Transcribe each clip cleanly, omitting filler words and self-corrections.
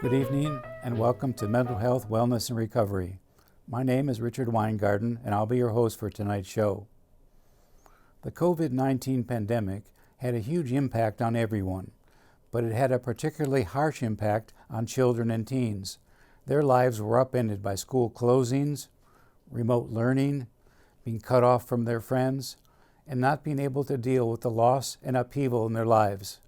Good evening and welcome to Mental Health, Wellness, and Recovery. My name is Richard Weingarten and I'll be your host for tonight's show. The COVID-19 pandemic had a huge impact on everyone, but it had a particularly harsh impact on children and teens. Their lives were upended by school closings, remote learning, being cut off from their friends, and not being able to deal with the loss and upheaval in their lives.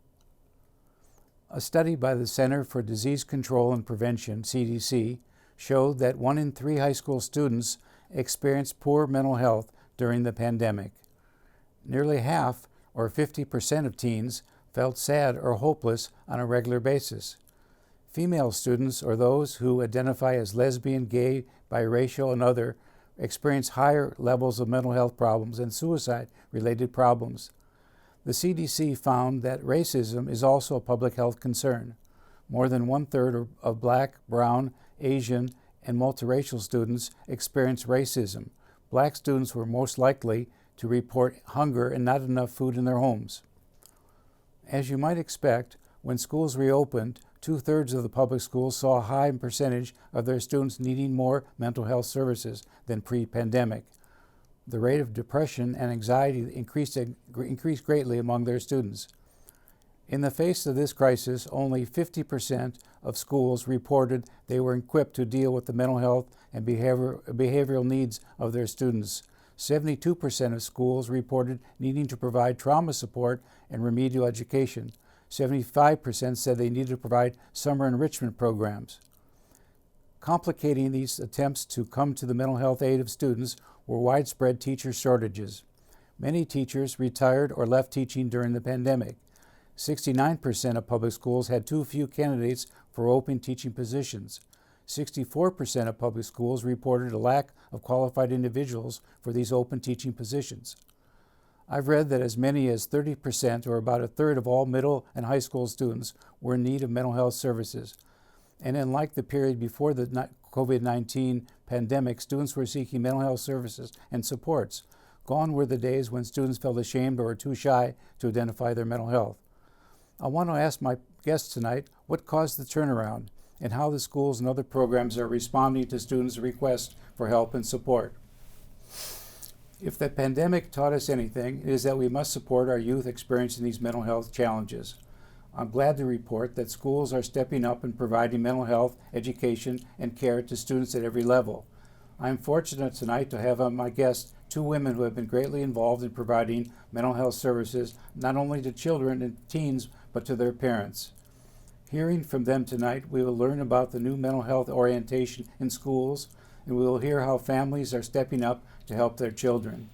A study by the Center for Disease Control and Prevention, CDC, showed that 1 in 3 high school students experienced poor mental health during the pandemic. Nearly half, or 50% of teens, felt sad or hopeless on a regular basis. Female students, or those who identify as lesbian, gay, biracial, and other, experience higher levels of mental health problems and suicide-related problems. The CDC found that racism is also a public health concern. More than 1/3 of Black, Brown, Asian, and multiracial students experience racism. Black students were most likely to report hunger and not enough food in their homes. As you might expect, when schools reopened, 2/3 of the public schools saw a high percentage of their students needing more mental health services than pre-pandemic. The rate of depression and anxiety increased greatly among their students. In the face of this crisis, only 50% of schools reported they were equipped to deal with the mental health and behavioral needs of their students. 72% of schools reported needing to provide trauma support and remedial education. 75% said they needed to provide summer enrichment programs. Complicating these attempts to come to the mental health aid of students were widespread teacher shortages. Many teachers retired or left teaching during the pandemic. 69% of public schools had too few candidates for open teaching positions. 64% of public schools reported a lack of qualified individuals for these open teaching positions. I've read that as many as 30%, or about 1/3 of all middle and high school students, were in need of mental health services. And unlike the period before the COVID-19 pandemic, students were seeking mental health services and supports. Gone were the days when students felt ashamed or were too shy to identify their mental health. I want to ask my guests tonight what caused the turnaround and how the schools and other programs are responding to students' requests for help and support. If the pandemic taught us anything, it is that we must support our youth experiencing these mental health challenges. I'm glad to report that schools are stepping up and providing mental health, education, and care to students at every level. I am fortunate tonight to have on my guests 2 women who have been greatly involved in providing mental health services not only to children and teens, but to their parents. Hearing from them tonight, we will learn about the new mental health orientation in schools, and we will hear how families are stepping up to help their children.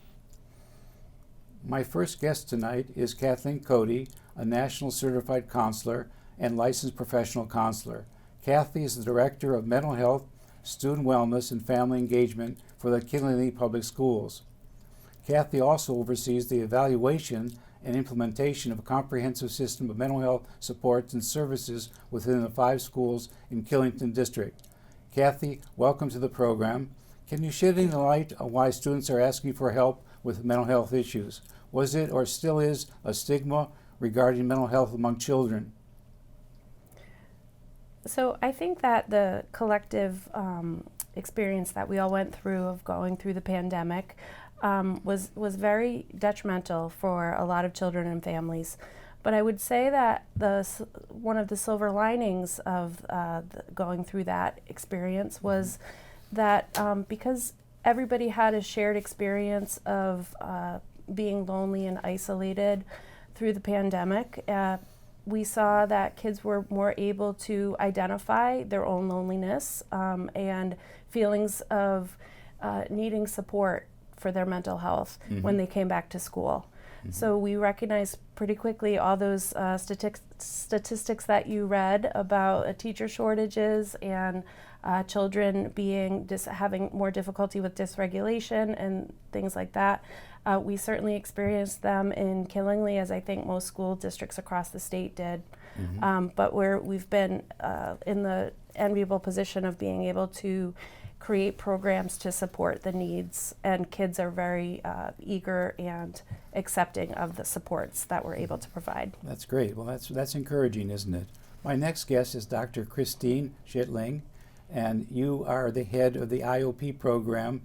My first guest tonight is Kathleen Cody, a National Certified Counselor and Licensed Professional Counselor. Kathy is the Director of Mental Health, Student Wellness, and Family Engagement for the Killingley Public Schools. Kathy also oversees the evaluation and implementation of a comprehensive system of mental health supports and services within the 5 schools in Killington District. Kathy, welcome to the program. Can you shed any light on why students are asking for help with mental health issues? Was it or still is a stigma regarding mental health among children? So I think that the collective experience that we all went through of going through the pandemic was very detrimental for a lot of children and families. But I would say that one of the silver linings of going through that experience was that because everybody had a shared experience of being lonely and isolated through the pandemic, we saw that kids were more able to identify their own loneliness and feelings of needing support for their mental health when they came back to school. So we recognized pretty quickly all those statistics that you read about teacher shortages and children having more difficulty with dysregulation and things like that. We certainly experienced them in Killingley, as I think most school districts across the state did. But we've been in the enviable position of being able to create programs to support the needs, and kids are very eager and accepting of the supports that we're able to provide. That's great. Well, that's encouraging, isn't it? My next guest is Dr. Christine Schittling, and you are the head of the IOP program,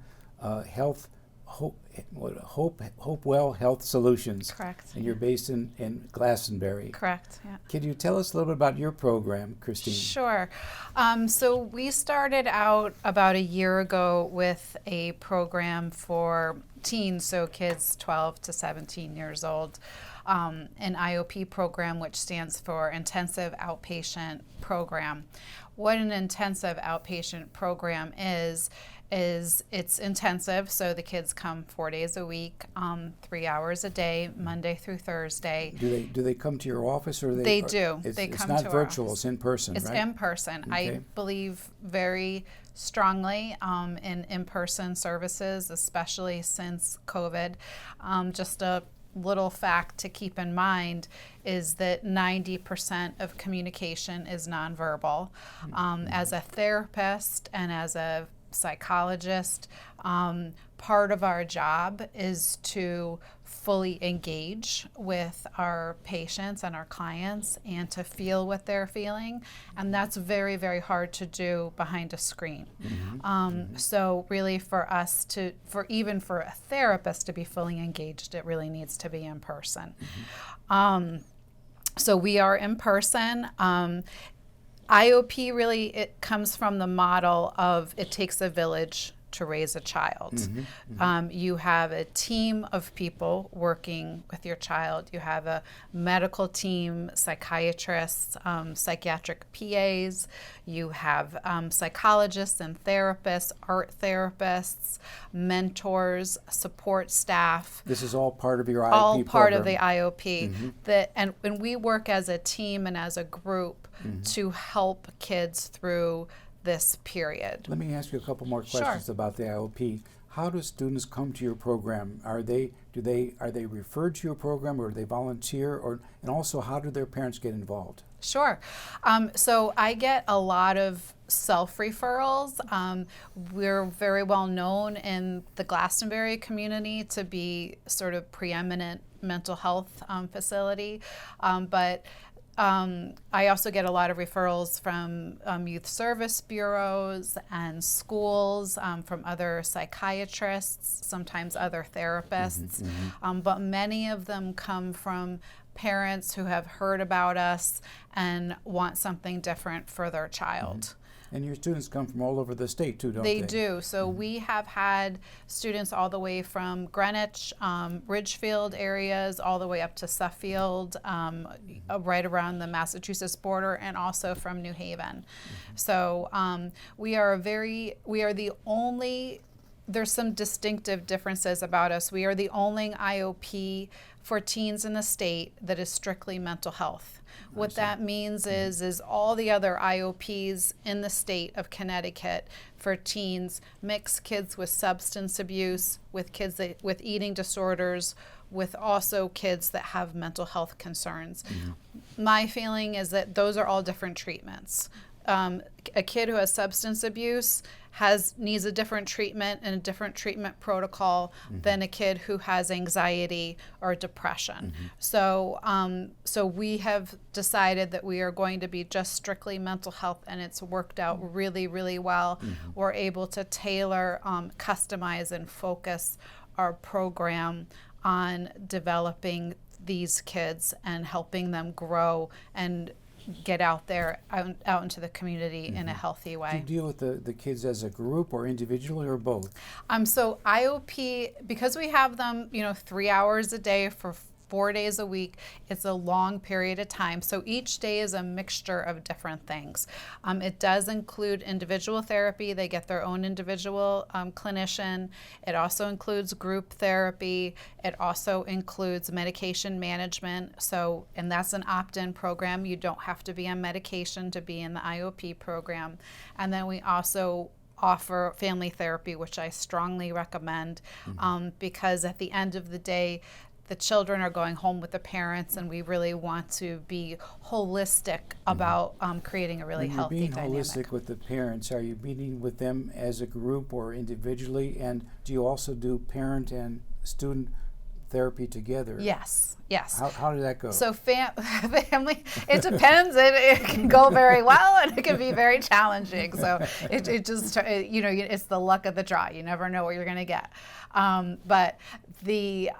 Hopewell Health Solutions. Correct. And you're based in Glastonbury. Correct, yeah. Can you tell us a little bit about your program, Christine? Sure. So we started out about a year ago with a program for teens, so kids 12 to 17 years old, an IOP program, which stands for Intensive Outpatient Program. What an intensive outpatient program is it's intensive, so the kids come 4 days a week, 3 hours a day, Monday through Thursday. Do they come to your office, or They do. It's, They it's come not to our virtual; office. it's in person, It's right? in person. Okay. I believe very strongly in in-person services, especially since COVID. Just a little fact to keep in mind is that 90% of communication is nonverbal. As a therapist and as a psychologist, part of our job is to fully engage with our patients and our clients and to feel what they're feeling, and that's very, very hard to do behind a screen. So really for us to, even for a therapist to be fully engaged, it really needs to be in person. So we are in person. IOP really, it comes from the model of it takes a village to raise a child. You have a team of people working with your child. You have a medical team, psychiatrists, psychiatric PAs. You have psychologists and therapists, art therapists, mentors, support staff. This is all part of your IOP All part program. of the IOP. And when we work as a team and as a group to help kids through this period. Let me ask you a couple more questions about the IOP. How do students come to your program? Are they referred to your program, or do they volunteer, and also how do their parents get involved? Sure. So I get a lot of self-referrals. We're very well known in the Glastonbury community to be sort of preeminent mental health facility, but I also get a lot of referrals from youth service bureaus and schools, from other psychiatrists, sometimes other therapists, but many of them come from parents who have heard about us and want something different for their child. And your students come from all over the state too, don't they? They do. So we have had students all the way from Greenwich, Ridgefield areas, all the way up to Suffield, right around the Massachusetts border, and also from New Haven. So we are the only, there's some distinctive differences about us. We are the only IOP for teens in the state that is strictly mental health. What that means is all the other IOPs in the state of Connecticut for teens mix kids with substance abuse, with kids with eating disorders, with also kids that have mental health concerns. My feeling is that those are all different treatments. A kid who has substance abuse needs a different treatment and a different treatment protocol than a kid who has anxiety or depression. So we have decided that we are going to be just strictly mental health, and it's worked out really, really well. We're able to tailor, customize, and focus our program on developing these kids and helping them grow and get out there, out into the community in a healthy way. Do you deal with the kids as a group or individually, or both? So IOP, because we have them, 3 hours a day for 4 days a week, it's a long period of time. So each day is a mixture of different things. It does include individual therapy. They get their own individual clinician. It also includes group therapy. It also includes medication management. And that's an opt-in program. You don't have to be on medication to be in the IOP program. And then we also offer family therapy, which I strongly recommend, because at the end of the day, the children are going home with the parents, and we really want to be holistic about creating a really healthy dynamic. When you're being holistic with the parents, are you meeting with them as a group or individually? And do you also do parent and student therapy together. Yes. How did that go? So family, it depends. It can go very well and it can be very challenging. So it just, it's the luck of the draw. You never know what you're going to get. But the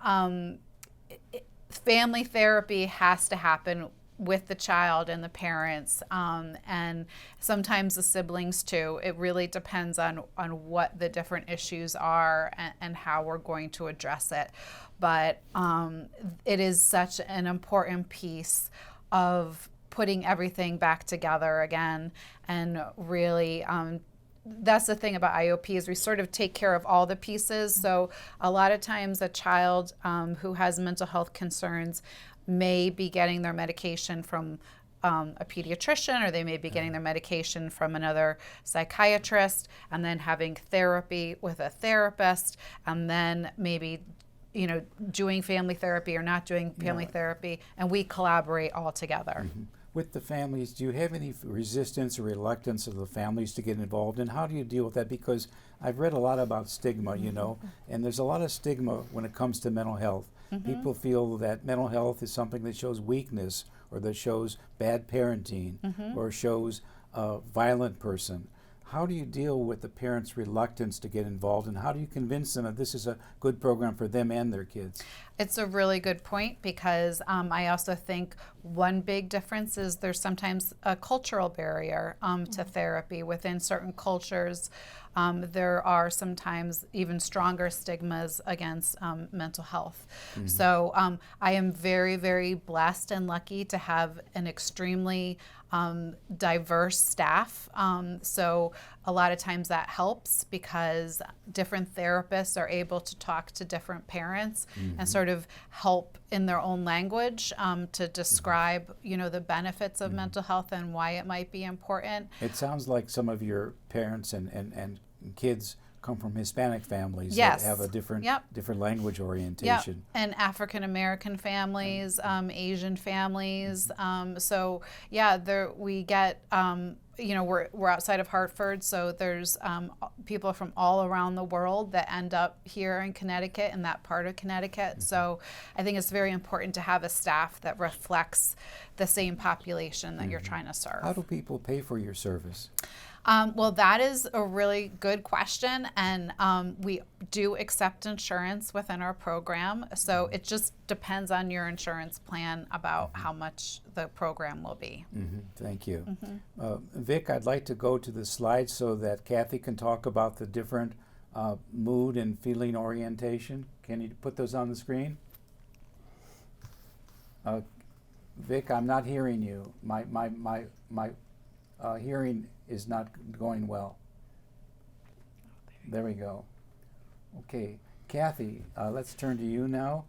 family therapy has to happen with the child and the parents, and sometimes the siblings too. It really depends on what the different issues are and how we're going to address it. But it is such an important piece of putting everything back together again, and really that's the thing about IOP is we sort of take care of all the pieces. So a lot of times a child who has mental health concerns may be getting their medication from a pediatrician, or they may be getting their medication from another psychiatrist, and then having therapy with a therapist, and then maybe doing family therapy or not doing family therapy, and we collaborate all together. Mm-hmm. With the families, do you have any resistance or reluctance of the families to get involved, and how do you deal with that? Because I've read a lot about stigma, and there's a lot of stigma when it comes to mental health. Mm-hmm. People feel that mental health is something that shows weakness, or that shows bad parenting, or shows a violent person. How do you deal with the parents' reluctance to get involved, and how do you convince them that this is a good program for them and their kids? It's a really good point, because I also think one big difference is there's sometimes a cultural barrier to therapy. Within certain cultures, there are sometimes even stronger stigmas against mental health. So I am very, very blessed and lucky to have an extremely diverse staff. So a lot of times that helps, because different therapists are able to talk to different parents and sort of help in their own language to describe, the benefits of mental health and why it might be important. It sounds like some of your parents and kids come from Hispanic families Yes. that have a different language Yep. orientation. And African American families, Asian families. So yeah, we get, we're outside of Hartford, so there's people from all around the world that end up here in Connecticut, in that part of Connecticut. So I think it's very important to have a staff that reflects the same population that you're trying to serve. How do people pay for your service? Well, that is a really good question, and we do accept insurance within our program, so it just depends on your insurance plan about how much the program will be. Thank you. Vic, I'd like to go to the slides so that Kathy can talk about the different mood and feeling orientation. Can you put those on the screen? Vic, I'm not hearing you. My hearing is not going well. There we go. Okay, Kathy, let's turn to you now.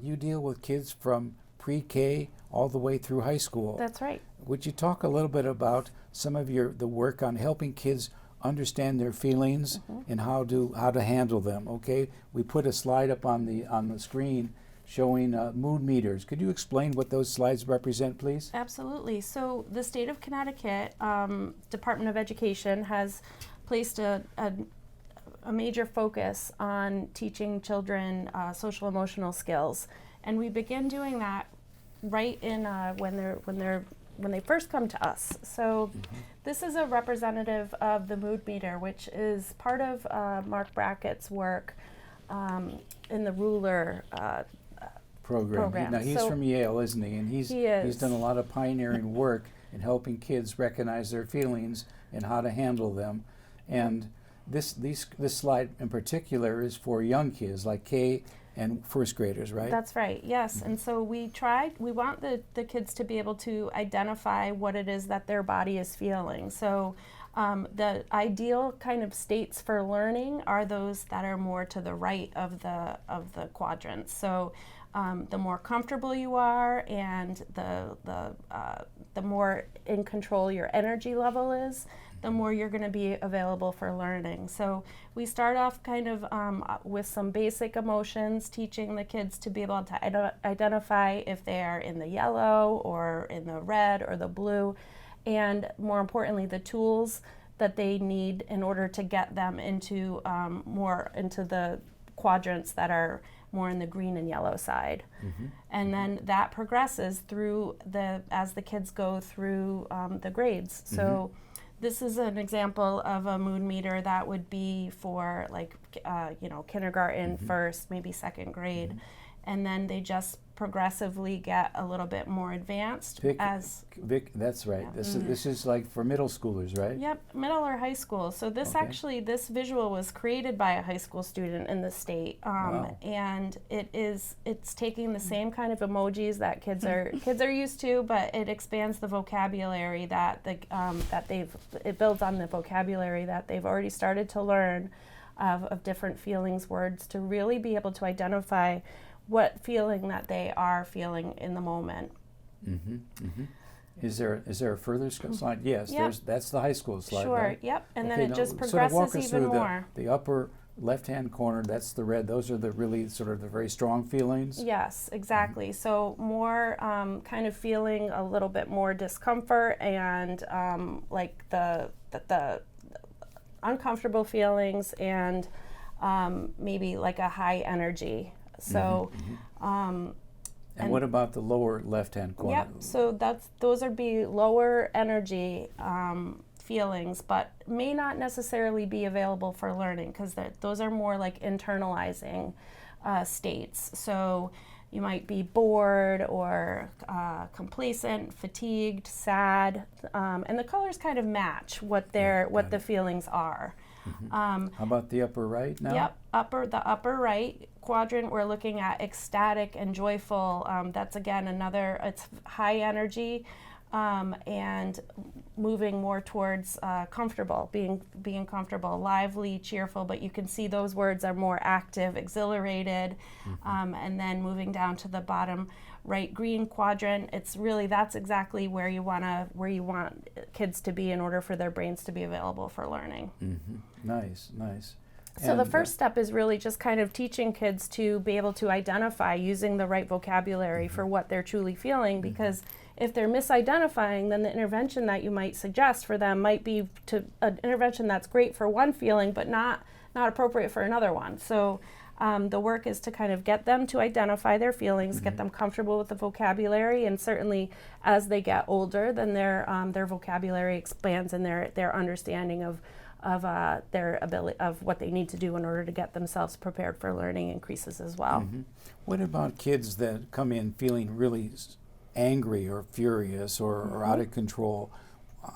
You deal with kids from pre-K all the way through high school. That's right. Would you talk a little bit about some of the work on helping kids understand their feelings and how to handle them? Okay, we put a slide up on the screen showing mood meters. Could you explain what those slides represent, please? Absolutely. So the state of Connecticut Department of Education has placed a major focus on teaching children social emotional skills, and we begin doing that right in when they first come to us. So this is a representative of the mood meter, which is part of Mark Brackett's work in the Ruler program. Now he's from Yale, isn't he? And he is. He's done a lot of pioneering work in helping kids recognize their feelings and how to handle them. And this slide in particular is for young kids like K and first graders, right? That's right, yes. And so we want the kids to be able to identify what it is that their body is feeling. So the ideal kind of states for learning are those that are more to the right of the quadrants. So the more comfortable you are, and the more in control your energy level is, the more you're going to be available for learning. So we start off kind of with some basic emotions, teaching the kids to be able to identify if they are in the yellow or in the red or the blue, and more importantly, the tools that they need in order to get them into more into the quadrants that are more in the green and yellow side. And then that progresses through as the kids go through the grades. So this is an example of a mood meter that would be for like, kindergarten, first, maybe second grade. And then they just progressively get a little bit more advanced Vic, that's right. This is like for middle schoolers, right? Yep, middle or high school. So this this visual was created by a high school student in the state, and it's taking the same kind of emojis that kids are used to, but it expands the vocabulary it builds on the vocabulary that they've already started to learn of different feelings, words, to really be able to identify what feeling that they are feeling in the moment. Is there a further slide? Yes, that's the high school slide. Sure. Right? Yep. And then it just sort of walk us progresses even through more. the upper left-hand corner. That's the red. Those are the really sort of the very strong feelings. Yes, exactly. So more kind of feeling a little bit more discomfort and like the uncomfortable feelings and maybe like a high energy. So, and what about the lower left-hand corner? Yep. So those would be lower energy feelings, but may not necessarily be available for learning because those are more like internalizing states. So you might be bored or complacent, fatigued, sad, and the colors kind of match what the feelings are. How about the upper right now? Yep, the upper right quadrant, we're looking at ecstatic and joyful. That's again it's high energy and moving more towards comfortable, being comfortable, lively, cheerful, but you can see those words are more active, exhilarated, and then moving down to the bottom right green quadrant, that's exactly where you want kids to be in order for their brains to be available for learning. Nice. So the first step is really just kind of teaching kids to be able to identify using the right vocabulary for what they're truly feeling, because if they're misidentifying, then the intervention that you might suggest for them might be an intervention that's great for one feeling but not appropriate for another one. So the work is to kind of get them to identify their feelings, get them comfortable with the vocabulary, and certainly as they get older, then their vocabulary expands and their understanding of their ability of what they need to do in order to get themselves prepared for learning increases as well. What about kids that come in feeling really angry or furious or out of control?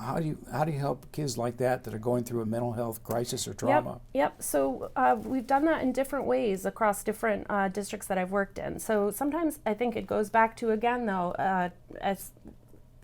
How do you help kids like that are going through a mental health crisis or trauma? Yep. So we've done that in different ways across different districts that I've worked in. So sometimes I think it goes back to, again, though, as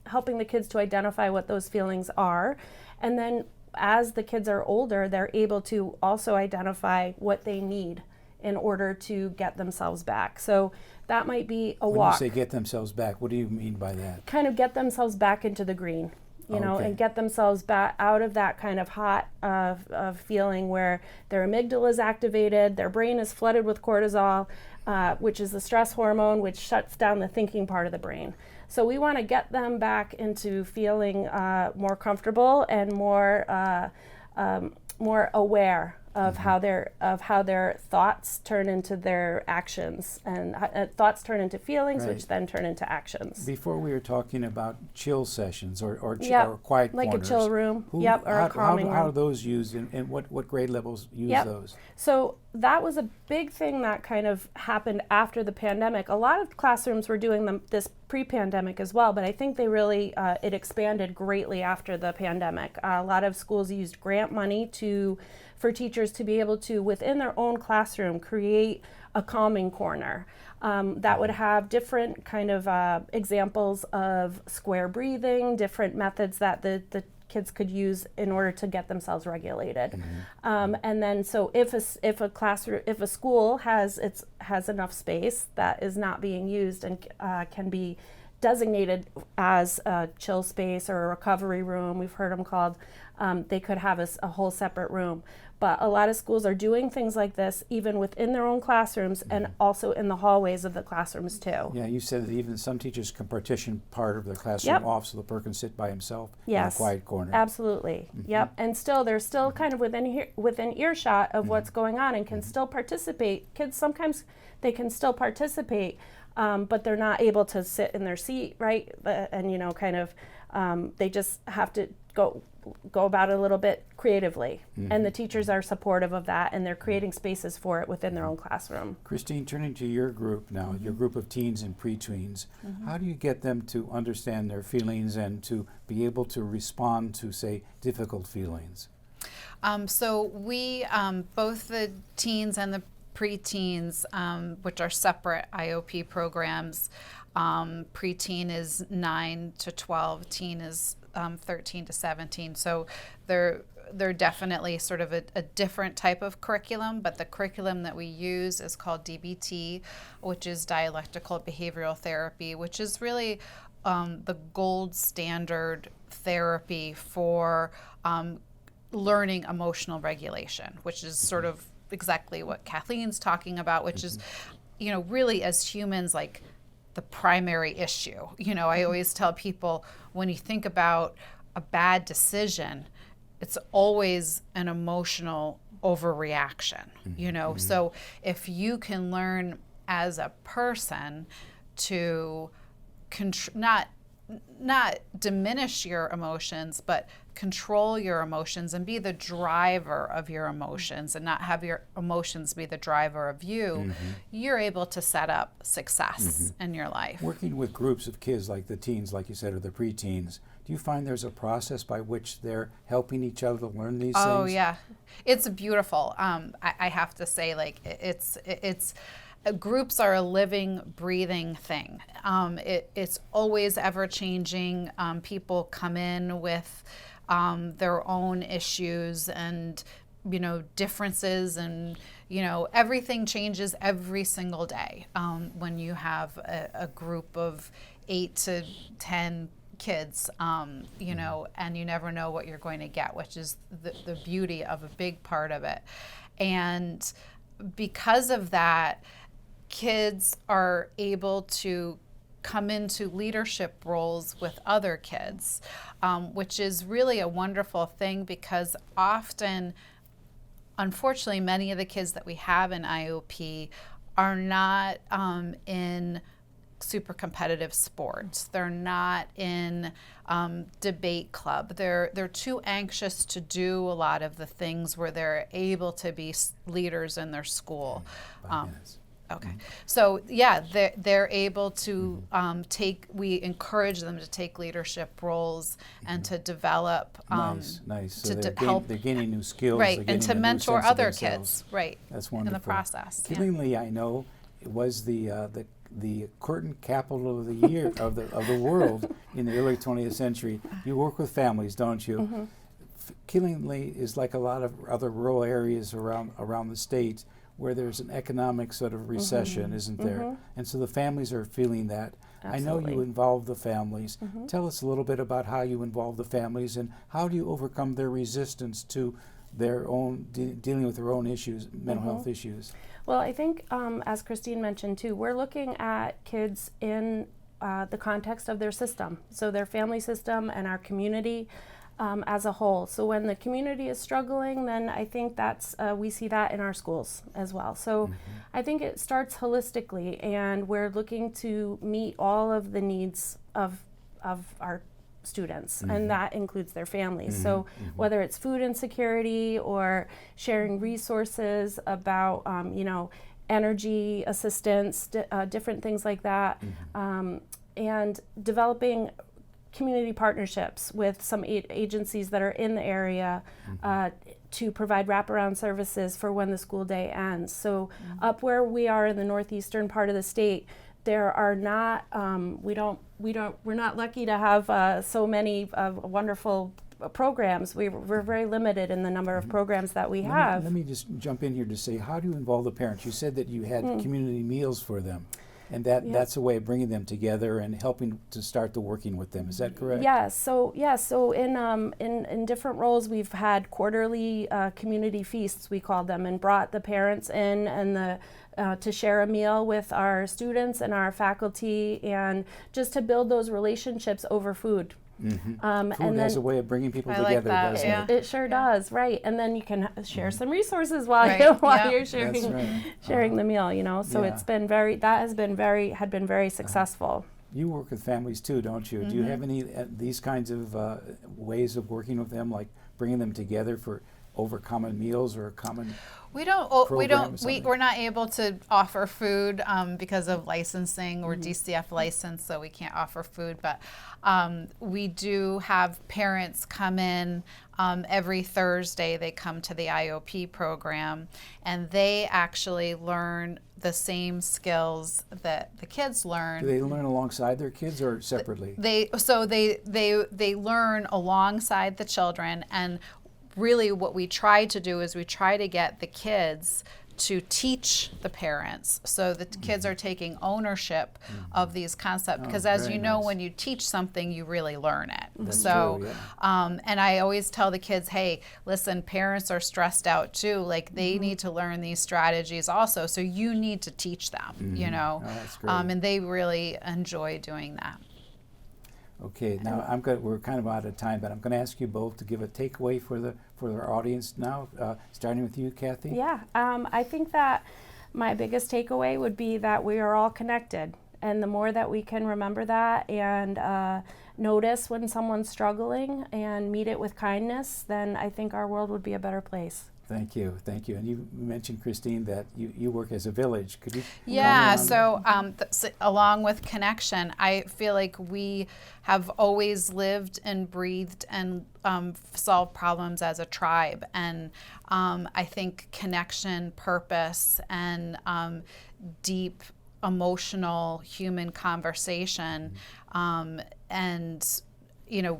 helping the kids to identify what those feelings are, and then as the kids are older, they're able to also identify what they need in order to get themselves back. So that might be a walk. When you say get themselves back, what do you mean by that? Kind of get themselves back into the green, and get themselves back out of that kind of hot of feeling where their amygdala is activated, their brain is flooded with cortisol, which is the stress hormone, which shuts down the thinking part of the brain. So we want to get them back into feeling more comfortable and more aware of how their thoughts turn into their actions, and thoughts turn into feelings, which then turn into actions. Before we were talking about chill sessions or quiet like corners. A chill room. Or a calming room. How are those used, and what grade levels use those? So that was a big thing that kind of happened after the pandemic. A lot of classrooms were doing this pre-pandemic as well, but I think they really, it expanded greatly after the pandemic. A lot of schools used grant money for teachers to be able to, within their own classroom, create a calming corner that would have different kind of examples of square breathing, different methods that the kids could use in order to get themselves regulated. And then, so if a school has enough space that is not being used and can be designated as a chill space or a recovery room. We've heard them called. They could have a whole separate room. But a lot of schools are doing things like this even within their own classrooms and also in the hallways of the classrooms too. Yeah, you said that even some teachers can partition part of their classroom Yep. off so the person can sit by himself Yes, in a quiet corner. absolutely. Yep, and still they're still kind of within earshot of what's going on and can still participate. Kids sometimes they can still participate, but they're not able to sit in their seat, right? And kind of they just have to go about it a little bit creatively. And the teachers are supportive of that, and they're creating spaces for it within their own classroom. Christine, turning to your group now, your group of teens and preteens, how do you get them to understand their feelings and to be able to respond to, say, difficult feelings? So we, both the teens and the preteens, which are separate IOP programs, preteen is 9 to 12, teen is 13 to 17. So they're definitely sort of a different type of curriculum, but the curriculum that we use is called DBT, which is dialectical behavioral therapy, which is really the gold standard therapy for learning emotional regulation, which is sort of exactly what Kathleen's talking about, which is, really as humans, like the primary issue. I always tell people when you think about a bad decision, it's always an emotional overreaction, So if you can learn as a person to not diminish your emotions, but control your emotions and be the driver of your emotions and not have your emotions be the driver of you, you're able to set up success in your life. Working with groups of kids like the teens, like you said, or the preteens, do you find there's a process by which they're helping each other learn these things? Oh, yeah. It's beautiful. I have to say, like, it's groups are a living, breathing thing. It's always ever changing. People come in with their own issues and differences, and everything changes every single day when you have a group of 8 to 10 kids, and you never know what you're going to get, which is the beauty of a big part of it. And because of that, kids are able to come into leadership roles with other kids, which is really a wonderful thing, because often, unfortunately, many of the kids that we have in IOP are not in super competitive sports. They're not in debate club. They're too anxious to do a lot of the things where they're able to be leaders in their school. 5 minutes. Okay. So yeah, they're able to we encourage them to take leadership roles and to develop Nice. So to they're help, gaining new skills. right, they're and getting to a new mentor sense of other themselves. kids, right, That's wonderful. in the process. Yeah. Killingly, I know, it was the curtain capital of the year of the world in the early 20th century. You work with families, don't you? Killingly is like a lot of other rural areas around the state, where there's an economic sort of recession, isn't there? And so the families are feeling that. Absolutely. I know you involve the families. Tell us a little bit about how you involve the families and how do you overcome their resistance to their own dealing with their own issues, mental health issues. Well, I think, as Christine mentioned too, we're looking at kids in the context of their system, so their family system and our community as a whole. So when the community is struggling, then I think that's we see that in our schools as well. So I think it starts holistically, and we're looking to meet all of the needs of our students, and that includes their families. So whether it's food insecurity or sharing resources about energy assistance, different things like that, and developing community partnerships with some agencies that are in the area to provide wraparound services for when the school day ends. So up where we are in the northeastern part of the state, there are not we're not lucky to have so many wonderful programs. We're very limited in the number of programs that we have. Let me just jump in here to say, how do you involve the parents? You said that you had community meals for them. And Yeah. that's a way of bringing them together and helping to start the working with them. Is that correct? So in different roles, we've had quarterly community feasts, we called them, and brought the parents in and to share a meal with our students and our faculty, and just to build those relationships over food. Food And has then a way of bringing people I like together, that, doesn't yeah. it? it sure does, right? And then you can share some resources while Right, while yeah. you're sharing That's right. sharing the meal, you know. So Yeah. it's been had been very successful. You work with families too, don't you? Do you have any these kinds of ways of working with them, like bringing them together for over common meals or common? We don't. program or something? We're not able to offer food because of licensing or DCF license, so we can't offer food. But we do have parents come in every Thursday. They come to the IOP program, and they actually learn the same skills that the kids learn. Do they learn alongside their kids or separately? They learn alongside the children, and really what we try to do is we try to get the kids to teach the parents, so the kids are taking ownership of these concepts, because as very you know, nice. when you teach something, you really learn it. That's So true, yeah. and I always tell the kids, hey, listen, parents are stressed out too, like they need to learn these strategies also, so you need to teach them, you know. Oh, that's great. And they really enjoy doing that. Okay, now we're kind of out of time, but I'm going to ask you both to give a takeaway for our audience now, starting with you, Kathy. Yeah, I think that my biggest takeaway would be that we are all connected, and the more that we can remember that and notice when someone's struggling and meet it with kindness, then I think our world would be a better place. Thank you. And you mentioned, Christine, that you work as a village. Could you? Yeah, comment on so along with connection, I feel like we have always lived and breathed and solved problems as a tribe. And I think connection, purpose, and deep emotional human conversation and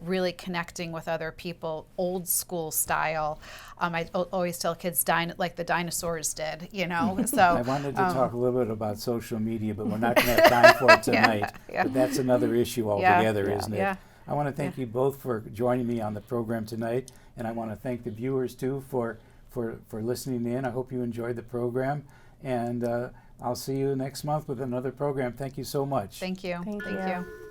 really connecting with other people, old school style. I always tell kids, like the dinosaurs did, So I wanted to talk a little bit about social media, but we're not going to have time for it tonight. yeah. But that's another issue altogether, isn't it? yeah. I want to thank you both for joining me on the program tonight, and I want to thank the viewers too for listening in. I hope you enjoyed the program, and I'll see you next month with another program. Thank you so much. Thank you. Thank you. you.